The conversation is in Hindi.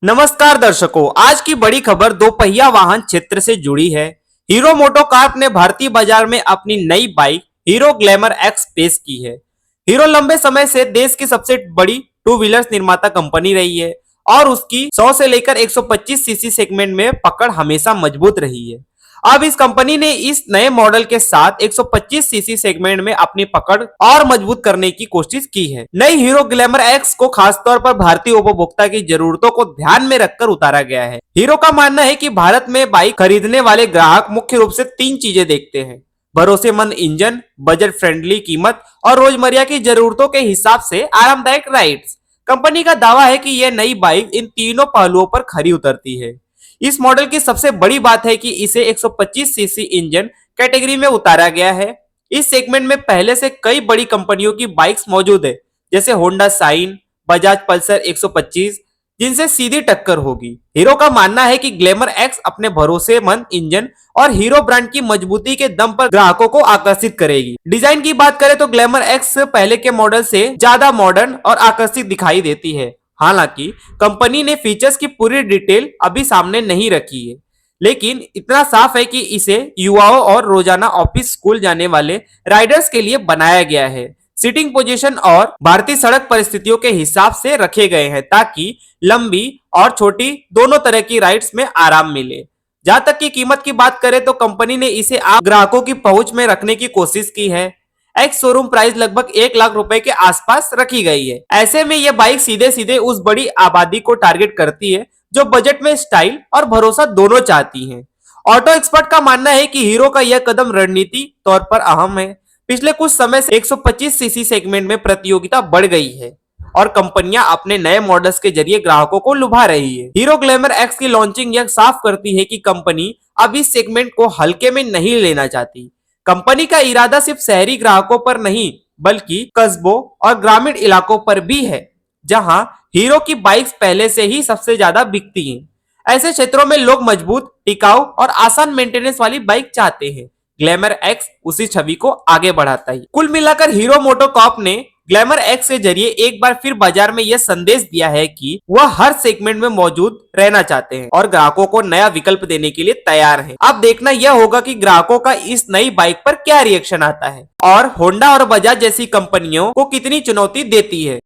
नमस्कार दर्शकों, आज की बड़ी खबर दो पहिया वाहन क्षेत्र से जुड़ी है। हीरो मोटोकॉर्प ने भारतीय बाजार में अपनी नई बाइक हीरो ग्लैमर एक्स पेश की है। हीरो लंबे समय से देश की सबसे बड़ी टू व्हीलर्स निर्माता कंपनी रही है और उसकी 100 से लेकर 125 सीसी सेगमेंट में पकड़ हमेशा मजबूत रही है। अब इस कंपनी ने इस नए मॉडल के साथ 125 सीसी सेगमेंट में अपनी पकड़ और मजबूत करने की कोशिश की है। नई हीरो ग्लैमर एक्स को खासतौर पर भारतीय उपभोक्ता की जरूरतों को ध्यान में रखकर उतारा गया है। हीरो का मानना है कि भारत में बाइक खरीदने वाले ग्राहक मुख्य रूप से तीन चीजें देखते हैं: भरोसेमंद इंजन, बजट फ्रेंडली कीमत और रोजमर्रा की जरूरतों के हिसाब से आरामदायक राइड्स। कंपनी का दावा है कि यह नई बाइक इन तीनों पहलुओं पर खरी उतरती है। इस मॉडल की सबसे बड़ी बात है कि इसे 125 सीसी इंजन कैटेगरी में उतारा गया है। इस सेगमेंट में पहले से कई बड़ी कंपनियों की बाइक्स मौजूद है, जैसे होंडा साइन, बजाज पल्सर 125, जिनसे सीधी टक्कर होगी। हीरो का मानना है कि ग्लैमर एक्स अपने भरोसेमंद इंजन और हीरो ब्रांड की मजबूती के दम पर ग्राहकों को आकर्षित करेगी। डिजाइन की बात करें तो ग्लैमर एक्स पहले के मॉडल से ज्यादा मॉडर्न और आकर्षित दिखाई देती है। हालांकि कंपनी ने फीचर्स की पूरी डिटेल अभी सामने नहीं रखी है, लेकिन इतना साफ है कि इसे युवाओं और रोजाना ऑफिस स्कूल जाने वाले राइडर्स के लिए बनाया गया है। सीटिंग पोजीशन और भारतीय सड़क परिस्थितियों के हिसाब से रखे गए हैं ताकि लंबी और छोटी दोनों तरह की राइड्स में आराम मिले। जहां तक की कीमत की बात करें तो कंपनी ने इसे आम ग्राहकों की पहुंच में रखने की कोशिश की है। एक्स शोरूम प्राइस लगभग 1 लाख रुपए के आसपास रखी गई है। ऐसे में यह बाइक सीधे सीधे उस बड़ी आबादी को टारगेट करती है जो बजट में स्टाइल और भरोसा दोनों चाहती है। ऑटो एक्सपर्ट का मानना है कि हीरो का यह कदम रणनीति तौर पर अहम है। पिछले कुछ समय से 125 सीसी सेगमेंट में प्रतियोगिता बढ़ गई है और कंपनियां अपने नए मॉडल्स के जरिए ग्राहकों को लुभा रही है। हीरो ग्लैमर एक्स की लॉन्चिंग यह साफ करती है कि कंपनी अब इस सेगमेंट को हल्के में नहीं लेना चाहती। कंपनी का इरादा सिर्फ शहरी ग्राहकों पर नहीं बल्कि कस्बों और ग्रामीण इलाकों पर भी है, जहां हीरो की बाइक्स पहले से ही सबसे ज्यादा बिकती हैं। ऐसे क्षेत्रों में लोग मजबूत, टिकाऊ और आसान मेंटेनेंस वाली बाइक चाहते हैं। ग्लैमर एक्स उसी छवि को आगे बढ़ाता है। कुल मिलाकर हीरो मोटोकॉर्प ने ग्लैमर एक्स के जरिए एक बार फिर बाजार में यह संदेश दिया है कि वह हर सेगमेंट में मौजूद रहना चाहते हैं और ग्राहकों को नया विकल्प देने के लिए तैयार हैं। अब देखना यह होगा कि ग्राहकों का इस नई बाइक पर क्या रिएक्शन आता है और होंडा और बजाज जैसी कंपनियों को कितनी चुनौती देती है।